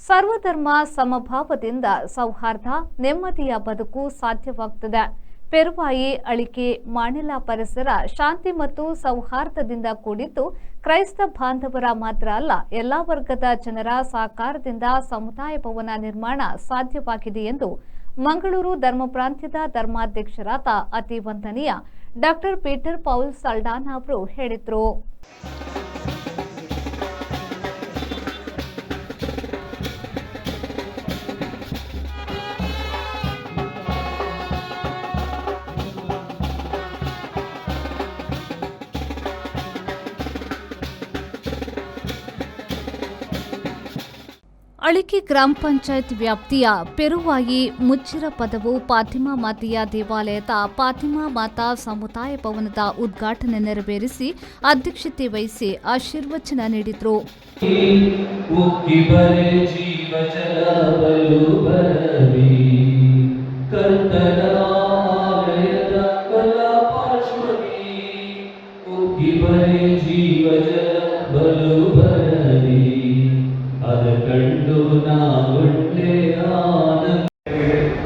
ಸರ್ವಧರ್ಮ ಸಮಭಾವದಿಂದ ಸೌಹಾರ್ದ ನೆಮ್ಮದಿಯ ಬದುಕು ಸಾಧ್ಯವಾಗುತ್ತದೆ. ಪೆರುವಾಯಿ ಅಳಿಕೆ ಮಾಣಿಲ ಪರಿಸರ ಶಾಂತಿ ಮತ್ತು ಸೌಹಾರ್ದದಿಂದ ಕೂಡಿದ್ದು ಕ್ರೈಸ್ತ ಬಾಂಧವರ ಮಾತ್ರ ಅಲ್ಲ, ಎಲ್ಲಾ ವರ್ಗದ ಜನರ ಸಹಕಾರದಿಂದ ಸಮುದಾಯ ಭವನ ನಿರ್ಮಾಣ ಸಾಧ್ಯವಾಗಿದೆ ಎಂದು ಮಂಗಳೂರು ಧರ್ಮ ಪ್ರಾಂತ್ಯದ ಧರ್ಮಾಧ್ಯಕ್ಷರಾದ ಅತಿ ವಂದನೀಯ ಡಾಕ್ಟರ್ ಪೀಟರ್ ಪೌಲ್ ಸಲ್ಡಾನ್ ಅವರು ಹೇಳಿದರು. ಅಳಿಕೆ ಗ್ರಾಮ ಪಂಚಾಯತ್ ವ್ಯಾಪ್ತಿಯ ಪೆರುವಾಯಿ ಮುಚ್ಚಿರ ಪದವು ಫಾತಿಮಾ ಮಾತೆಯ ದೇವಾಲಯದ ಫಾತಿಮಾ ಮಾತಾ ಸಮುದಾಯ ಭವನದ ಉದ್ಘಾಟನೆ ನೆರವೇರಿಸಿ ಅಧ್ಯಕ್ಷತೆ ವಹಿಸಿ ಆಶೀರ್ವಚನ ನೀಡಿದರು.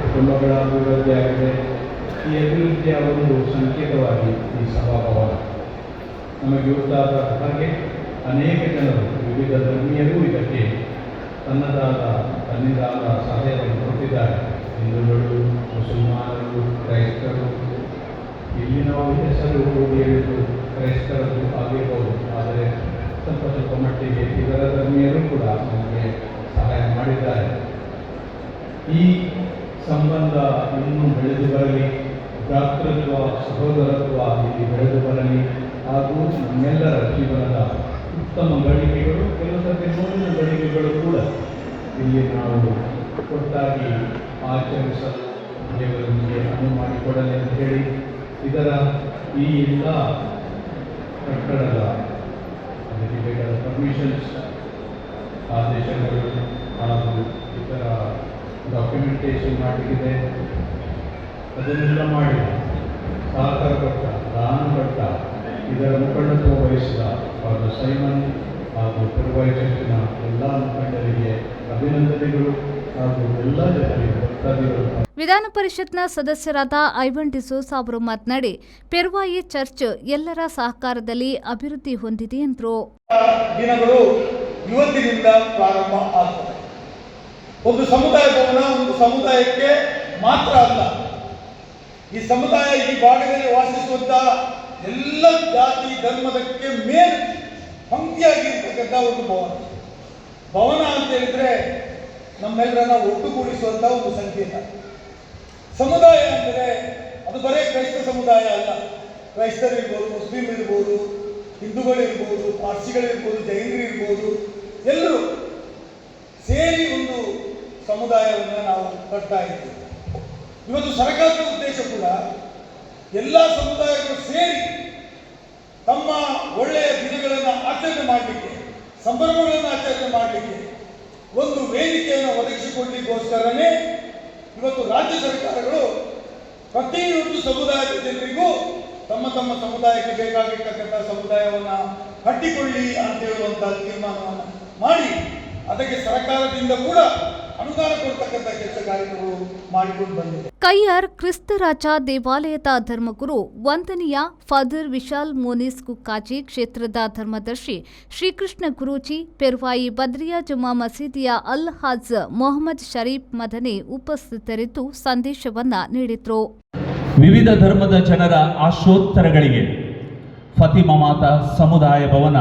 ಕುಟುಂಬಗಳ ಅಭಿವೃದ್ಧಿ ಆಗಿದೆ. ಈ ಅಭಿವೃದ್ಧಿಯ ಒಂದು ಸಂಕೇತವಾಗಿ ಈ ಸಭಾಭವನ ನಮಗೆ ಗೊತ್ತಾದ ಹಾಗೆ ಅನೇಕ ಜನರು ವಿವಿಧ ಧರ್ಮೀಯರು ಇದಕ್ಕೆ ತನ್ನದಾದ ಸಹಾಯವನ್ನು ಕೊಟ್ಟಿದ್ದಾರೆ. ಹಿಂದೂಗಳು, ಮುಸಲ್ಮಾನರು, ಕ್ರೈಸ್ತರು, ಇಲ್ಲಿ ನಾವು ಹೆಸರು ಹೇಳಿದ್ದು ಕ್ರೈಸ್ತರದ್ದು ಆಗಿರ್ಬೋದು, ಆದರೆ ಸ್ವಲ್ಪ ಮಟ್ಟಿಗೆ ಇದರ ಧರ್ಮೀಯರು ಕೂಡ ನಮಗೆ ಸಹಾಯ ಮಾಡಿದ್ದಾರೆ. ಈ ಸಂಬಂಧ ಇನ್ನೂ ಬೆಳೆದು ಬರಲಿ, ಭ್ರಾತೃತ್ವ ಸಹೋದರತ್ವ ಇಲ್ಲಿ ಬೆಳೆದು ಬರಲಿ ಹಾಗೂ ನಮ್ಮೆಲ್ಲರ ಜೀವನದ ಉತ್ತಮ ಗಳಿಗೆಗಳು, ಕೆಲವು ಸರ್ತಿ ನೋವಿನ ಗಳಿಗೆಗಳು ಕೂಡ ಇಲ್ಲಿ ನಾವು ಒಟ್ಟಾಗಿ ಆಚರಿಸಲು ದೇವರಿಗೆ ಅನುವು ಮಾಡಿಕೊಡಲಿ ಅಂತ ಹೇಳಿ ಇದರ ಈ ಎಲ್ಲ ಕಟ್ಟಡದ ಅದಕ್ಕೆ ಬೇಕಾದ ಪರ್ಮಿಷನ್ಸ್, ಆದೇಶಗಳು ಹಾಗೂ ಇತರ ಡಾಕ್ಯುಮೆಂಟೇಷನ್ ಮಾಡಲಿಕ್ಕಿದೆ. ಅದನ್ನೆಲ್ಲ ಮಾಡಿ ಸಹಕಾರ ಕೊಟ್ಟ, ದಾನ ಕೊಟ್ಟ, ಇದರ ಮುಖಂಡತ್ವ ವಹಿಸಿದ ಫಾದರ್ ಸೈಮನ್ ಹಾಗೂ ಪೆರುವಾಯಿ ಚರ್ಚಿನ ಎಲ್ಲ ಮುಖಂಡರಿಗೆ ಅಭಿನಂದನೆಗಳು ಹಾಗೂ ಎಲ್ಲ ಜನರಿಗೆ ಭಕ್ತಾದಿಗಳು. ವಿಧಾನ ಪರಿಷತ್ನ ಸದಸ್ಯರಾದ ಐವನ್ ಡಿಸೋಸ್ ಅವರು ಮಾತನಾಡಿ, ಪೆರುವಾಯಿ ಚರ್ಚ್ ಎಲ್ಲರ ಸಹಕಾರದಲ್ಲಿ ಅಭಿವೃದ್ಧಿ ಹೊಂದಿದೆ ಎಂದರು. ದಿನಗಳು ಇವತ್ತಿನಿಂದ ಪ್ರಾರಂಭ ಆಗ್ತದೆ. ಒಂದು ಸಮುದಾಯ ಭವನ ಒಂದು ಸಮುದಾಯಕ್ಕೆ ಮಾತ್ರ ಅಲ್ಲ, ಈ ಸಮುದಾಯ ಈ ಭಾಗದಲ್ಲಿ ವಾಸಿಸುವಂತಹ ಎಲ್ಲ ಜಾತಿ ಧರ್ಮದಕ್ಕೆ ಮೇಲ್ ಪಂಕ್ತಿಯಾಗಿರ್ತಕ್ಕಂಥ ಒಂದು ಭವನ ಅಂತ ಹೇಳಿದ್ರೆ ನಮ್ಮೆಲ್ಲರನ್ನ ಒಟ್ಟುಗೂಡಿಸುವಂತಹ ಒಂದು ಸಂಕೇತ. ಸಮುದಾಯ ಅಂದರೆ ಅದು ಬರೇ ಕ್ರೈಸ್ತ ಸಮುದಾಯ ಅಲ್ಲ, ಕ್ರೈಸ್ತರಿರ್ಬೋದು, ಮುಸ್ಲಿಂ ಇರ್ಬೋದು, ಹಿಂದೂಗಳಿರ್ಬೋದು, ಪಾರ್ಸಿಗಳಿರ್ಬೋದು, ಜೈನರಿರ್ಬೋದು, ಎಲ್ಲರೂ ಸೇರಿ ಒಂದು ಸಮುದಾಯವನ್ನು ನಾವು ಕಟ್ತಾ ಇದ್ದೀವಿ. ಇವತ್ತು ಸರ್ಕಾರದ ಉದ್ದೇಶ ಕೂಡ ಎಲ್ಲ ಸಮುದಾಯಗಳು ಸೇರಿ ತಮ್ಮ ಒಳ್ಳೆಯ ದಿನಗಳನ್ನು ಆಚರಣೆ ಮಾಡಲಿಕ್ಕೆ, ಸಂಭ್ರಮಗಳನ್ನು ಆಚರಣೆ ಮಾಡಲಿಕ್ಕೆ ಒಂದು ವೇದಿಕೆಯನ್ನು ಒದಗಿಸಿಕೊಡ್ಲಿಕ್ಕೋಸ್ಕರನೇ ಇವತ್ತು ರಾಜ್ಯ ಸರ್ಕಾರಗಳು ಪ್ರತಿಯೊಂದು ಸಮುದಾಯದ ಜನರಿಗೂ ತಮ್ಮ ತಮ್ಮ ಸಮುದಾಯಕ್ಕೆ ಬೇಕಾಗಿರ್ತಕ್ಕಂಥ ಸಮುದಾಯವನ್ನು ಕಟ್ಟಿಕೊಳ್ಳಿ ಅಂತ ಹೇಳುವಂತಹ ತೀರ್ಮಾನವನ್ನು ಮಾಡಿ ಅದಕ್ಕೆ ಸರ್ಕಾರದಿಂದ ಕೂಡ ಅನುದಾನ ಕೊಡ್ತಕ್ಕಂಥ ಕೆಲಸ ಕಾರ್ಯಗಳು ಮಾಡಿಕೊಂಡು ಬಂದಿದೆ. ಕೈಯಾರ್ ಕ್ರಿಸ್ತರಾಜ ದೇವಾಲಯದ ಧರ್ಮಗುರು ವಂದನೀಯ ಫಾದರ್ ವಿಶಾಲ್ ಮೋನಿಸ್ ಕುಕ್ಕಾಜಿ, ಕ್ಷೇತ್ರದ ಧರ್ಮದರ್ಶಿ ಶ್ರೀಕೃಷ್ಣ ಗುರೂಜಿ, ಪೆರುವಾಯಿ ಬದ್ರಿಯಾ ಜುಮಾ ಮಸೀದಿಯ ಅಲ್ ಹಾಜ್ ಮೊಹಮ್ಮದ್ ಶರೀಫ್ ಮದನಿ ಉಪಸ್ಥಿತರಿದ್ದು ಸಂದೇಶವನ್ನ ನೀಡಿದರು. ವಿವಿಧ ಧರ್ಮದ ಜನರ ಆಶೋತ್ತರಗಳಿಗೆ ಫಾತಿಮಾ ಮಾತಾ ಸಮುದಾಯ ಭವನ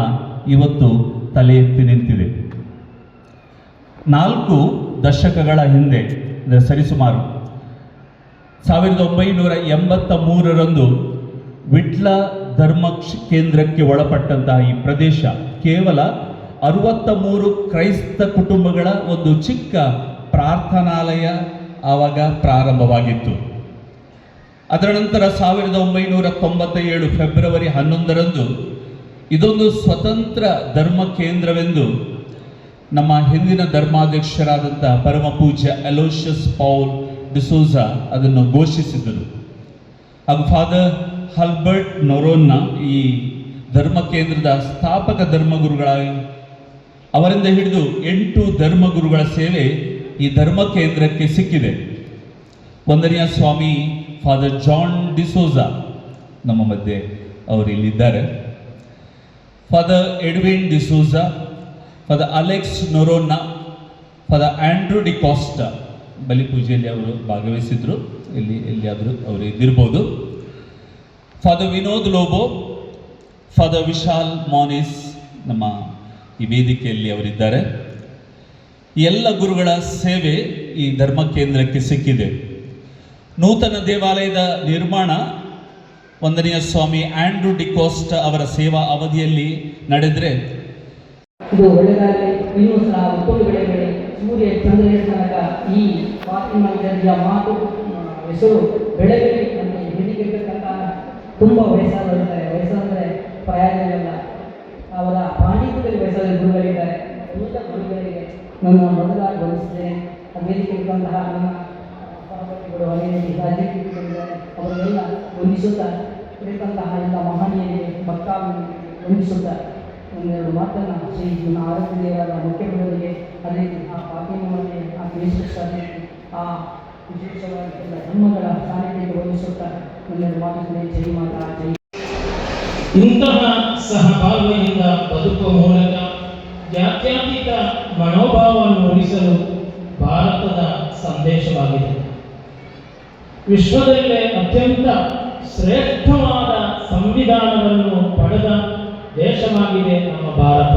ಇವತ್ತು ತಲೆ ಎತ್ತಿ ನಿಂತಿದೆ. 4 ದಶಕಗಳ ಹಿಂದೆ, ಸರಿಸುಮಾರು 1983ರಂದು ವಿಟ್ಲ ಧರ್ಮ ಕೇಂದ್ರಕ್ಕೆ ಒಳಪಟ್ಟಂತಹ ಈ ಪ್ರದೇಶ ಕೇವಲ 63 ಕ್ರೈಸ್ತ ಕುಟುಂಬಗಳ ಒಂದು ಚಿಕ್ಕ ಪ್ರಾರ್ಥನಾಲಯ ಆವಾಗ ಪ್ರಾರಂಭವಾಗಿತ್ತು. ಅದರ ನಂತರ 1997 ಫೆಬ್ರವರಿ 11ರಂದು ಇದೊಂದು ಸ್ವತಂತ್ರ ಧರ್ಮ ಕೇಂದ್ರವೆಂದು ನಮ್ಮ ಹಿಂದಿನ ಧರ್ಮಾಧ್ಯಕ್ಷರಾದಂಥ ಪರಮ ಪೂಜ್ಯ ಅಲೋಷಿಯಸ್ ಪೌಲ್ ಡಿಸೋಜಾ ಅದನ್ನು ಘೋಷಿಸಿದರು. ಹಾಗೂ ಫಾದರ್ ಹಲ್ಬರ್ಟ್ ನೊರೋನ್ನ ಈ ಧರ್ಮ ಕೇಂದ್ರದ ಸ್ಥಾಪಕ ಧರ್ಮಗುರುಗಳಾಗಿ ಅವರಿಂದ ಹಿಡಿದು 8 ಧರ್ಮಗುರುಗಳ ಸೇವೆ ಈ ಧರ್ಮ ಕೇಂದ್ರಕ್ಕೆ ಸಿಕ್ಕಿದೆ. ವಂದನೀಯ ಸ್ವಾಮಿ ಫಾದರ್ ಜಾನ್ ಡಿಸೋಜಾ ನಮ್ಮ ಮಧ್ಯೆ ಅವರು ಇಲ್ಲಿದ್ದಾರೆ. Father Edwin D'Souza, father Alex Noronha, father Andrew D Costa ಬಲಿಪೂಜೆಯಲ್ಲಿ ಅವರು ಭಾಗವಹಿಸಿದ್ರು. ಎಲ್ಲಿಯಾದರೂ ಅವರು ಇದ್ದಿರ್ಬೋದು. Father Vinod Lobo, father Vishal ಮಾನಿಸ್ ನಮ್ಮ ಈ ವೇದಿಕೆಯಲ್ಲಿ ಅವರಿದ್ದಾರೆ. ಎಲ್ಲ ಗುರುಗಳ ಸೇವೆ ಈ ಧರ್ಮ ಕೇಂದ್ರಕ್ಕೆ ಸಿಕ್ಕಿದೆ. ನೂತನ ದೇವಾಲಯದ ನಿರ್ಮಾಣ ವಂದನೀಯ ಸ್ವಾಮಿ ಆಂಡ್ರೂ ಡಿ ಕೋಸ್ಟಾ ಅವರ ಸೇವಾ ಅವಧಿಯಲ್ಲಿ ನಡೆದರೆ ಇದು ಒಳ್ಳೆಯದಾಗಲಿ. ಇನ್ನೂ ಸಹ ಉತ್ತಮ ಬೆಳೆಗಳು ಸೂರ್ಯ ಚಂದ್ರನ ತನಕ ಈ ಫಾತಿಮಾ ಜಡ್ಜಿಯ ಮಾತು ಹೆಸರು ಬೆಳೆಗಲಿ ಅಂತ ಹಿಡಿದಿರ್ತಕ್ಕಂಥ ತುಂಬ ವಯಸ್ಸಾದವರಿದ್ದಾರೆ. ವಯಸ್ಸಾದರೆ ಪ್ರಯೋಜನವಿಲ್ಲ. ಅವರ ಪಾಂಡಿತ್ಯದಲ್ಲಿ ವಯಸ್ಸಾದ ಗುರುಗಳಿದ್ದಾರೆ. ಎಲ್ಲ ಗುರುಗಳಿಗೆ ನನ್ನ ಮೊದಲಾಗಿ ವಂದಿಸಿದ್ದೇನೆ. ವೇದಿಕೆ ಇರುವಂತಹ ನನ್ನ ಸಹಪಾಠಿಗಳು ರಾಜ್ಯಗಳಿದ್ದಾರೆ, ಅವರೆಲ್ಲ ವಂದಿಸುತ್ತಾ ಇರತಕ್ಕಂತಹ ಎಲ್ಲ ಮಹನೀಯರಿಗೆ ಭಕ್ತಾವನ್ನು ವಂದಿಸುತ್ತಾ ಒಂದೆರಡು ಮಾತನ್ನು ಶ್ರೀ ನನ್ನ ಆರೋಗ್ಯ ದೇವರ ಮುಖ್ಯಮಂತ್ರಿಗೆ, ಅದೇ ಆ ಫಾತಿಮಾಗೆ, ಆ ಕೇಶವರಿಗೆ, ಆ ವಿಶೇಷವಾಗಿ ಎಲ್ಲ ಧರ್ಮಗಳ ಸಾನ್ನಿಧ್ಯಕ್ಕೆ ವಂದಿಸುತ್ತಾ ಒಂದೆರಡು ಮಾತುಗಳೇ ಜೈ ಮಾತಾ ಜೈ. ಇಂತಹ ಸಹಭಾಗಿಯಿಂದ ಬದುಕುವ ಮೂಲಕ ಜಾತ್ಯತೀತ ಮನೋಭಾವವನ್ನು ಉಳಿಸಲು ಭಾರತದ ಸಂದೇಶವಾಗಿದೆ. ವಿಶ್ವದಲ್ಲೇ ಅತ್ಯಂತ ಶ್ರೇಷ್ಠವಾದ ಸಂವಿಧಾನವನ್ನು ಪಡೆದ ದೇಶವಾಗಿದೆ ನಮ್ಮ ಭಾರತ.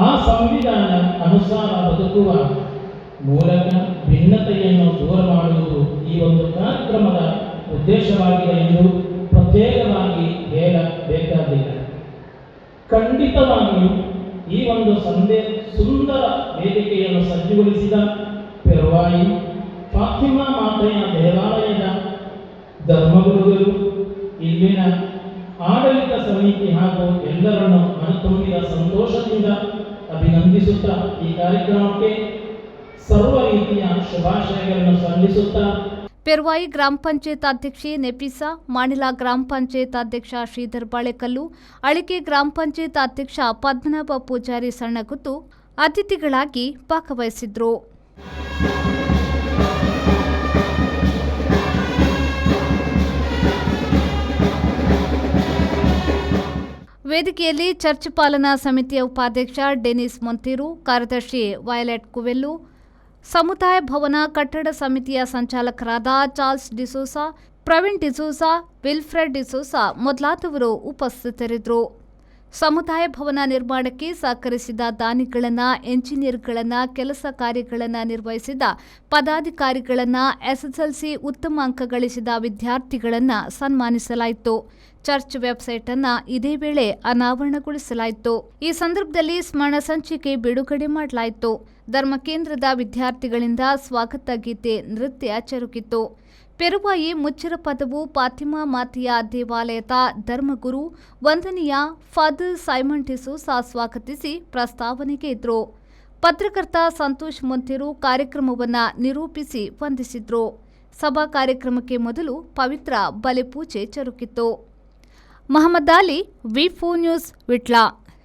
ಆ ಸಂವಿಧಾನ ಅನುಸಾರ ಬದುಕುವ ಮೂಲಕ ಭಿನ್ನತೆಯನ್ನು ದೂರ ಮಾಡುವುದು ಈ ಒಂದು ಕಾರ್ಯಕ್ರಮದ ಉದ್ದೇಶವಾಗಿದೆ ಎಂದು ಪ್ರತ್ಯೇಕವಾಗಿ ಹೇಳಬೇಕಾಗಿಲ್ಲ. ಖಂಡಿತವಾಗಿಯೂ ಈ ಒಂದು ಸುಂದರ ವೇದಿಕೆಯನ್ನು ಸಜ್ಜುಗೊಳಿಸಿದ ಪೆರುವಾಯಿ ಫಾತಿಮಾ ಮಾತೆಯ ದೇವಾಲಯದ ಧರ್ಮಗುರುಗಳು, ಇಲ್ಲಿನ ಆಡಳಿತ ಸಮಿತಿ ಹಾಗೂ ಎಲ್ಲರನ್ನು ಮನತುಂಬಿದ ಸಂತೋಷದಿಂದ ಅಭಿನಂದಿಸುತ್ತಾ ಈ ಕಾರ್ಯಕ್ರಮಕ್ಕೆ ಸರ್ವ ರೀತಿಯ ಶುಭಾಶಯಗಳನ್ನು ಸಲ್ಲಿಸುತ್ತಾ ಪೆರ್ವಾಯಿ ಗ್ರಾಮ ಪಂಚಾಯತ್ ಅಧ್ಯಕ್ಷೆ ನೆಪಿಸಾ, ಮಾಣಿಲ ಗ್ರಾಮ ಪಂಚಾಯತ್ ಅಧ್ಯಕ್ಷ ಶ್ರೀಧರ್ ಬಾಳೆಕಲ್ಲು, ಅಳಿಕೆ ಗ್ರಾಮ ಪಂಚಾಯತ್ ಅಧ್ಯಕ್ಷ ಪದ್ಮನಾಭ ಪೂಜಾರಿ ಸಣ್ಣಗುತ್ತು ಅತಿಥಿಗಳಾಗಿ ಭಾಗವಹಿಸಿದ್ರು. ವೇದಿಕೆಯಲ್ಲಿ ಚರ್ಚ್ ಪಾಲನಾ ಸಮಿತಿಯ ಉಪಾಧ್ಯಕ್ಷ ಡೆನಿಸ್ ಮೊಂತೀರು, ಕಾರ್ಯದರ್ಶಿ ವಯಲೆಟ್ ಕುವೆಲ್ಲು, ಸಮುದಾಯ ಭವನ ಕಟ್ಟಡ ಸಮಿತಿಯ ಸಂಚಾಲಕರಾದ ಚಾರ್ಲ್ಸ್ ಡಿಸೋಸಾ, ಪ್ರವೀಣ್ ಡಿಸೋಸಾ, ವಿಲ್ಫ್ರೆಡ್ ಡಿಸೋಸಾ ಮೊದಲಾದವರು ಉಪಸ್ಥಿತರಿದ್ದರು. ಸಮುದಾಯ ಭವನ ನಿರ್ಮಾಣಕ್ಕೆ ಸಹಕರಿಸಿದ ದಾನಿಗಳನ್ನು, ಎಂಜಿನಿಯರ್ಗಳನ್ನು, ಕೆಲಸ ಕಾರ್ಯಗಳನ್ನು ನಿರ್ವಹಿಸಿದ ಪದಾಧಿಕಾರಿಗಳನ್ನು, ಎಸ್ಎಸ್ಎಲ್ಸಿ ಉತ್ತಮ ಅಂಕ ಗಳಿಸಿದ ವಿದ್ಯಾರ್ಥಿಗಳನ್ನು ಸನ್ಮಾನಿಸಲಾಯಿತು. ಚರ್ಚ್ ವೆಬ್ಸೈಟ್ ಅನ್ನು ಇದೇ ವೇಳೆ ಅನಾವರಣಗೊಳಿಸಲಾಯಿತು. ಈ ಸಂದರ್ಭದಲ್ಲಿ ಸ್ಮರಣ ಸಂಚಿಕೆ ಬಿಡುಗಡೆ ಮಾಡಲಾಯಿತು. ಧರ್ಮಕೇಂದ್ರದ ವಿದ್ಯಾರ್ಥಿಗಳಿಂದ ಸ್ವಾಗತ ಗೀತೆ, ನೃತ್ಯ ಜರುಗಿತು. ಪೆರುವಾಯಿ ಮುಚ್ಚಿರ ಪದವು ಫಾತಿಮಾ ಮಾತೆಯ ದೇವಾಲಯದ ಧರ್ಮಗುರು ವಂದನೀಯ ಫಾದರ್ ಸೈಮನ್ ಡಿಸೋಸಾ ಸ್ವಾಗತಿಸಿ ಪ್ರಸ್ತಾವನೆಗೆ ಇದ್ರು. ಪತ್ರಕರ್ತ ಸಂತೋಷ್ ಮೊಂತೀರು ಕಾರ್ಯಕ್ರಮವನ್ನು ನಿರೂಪಿಸಿ ವಂದಿಸಿದ್ರು. ಸಭಾ ಕಾರ್ಯಕ್ರಮಕ್ಕೆ ಮೊದಲು ಪವಿತ್ರ ಬಲಿಪೂಜೆ ಜರುಗಿತು. ಮಹಮ್ಮದ್ ಅಲಿ, ವಿ4 ನ್ಯೂಸ್, ವಿಟ್ಲ.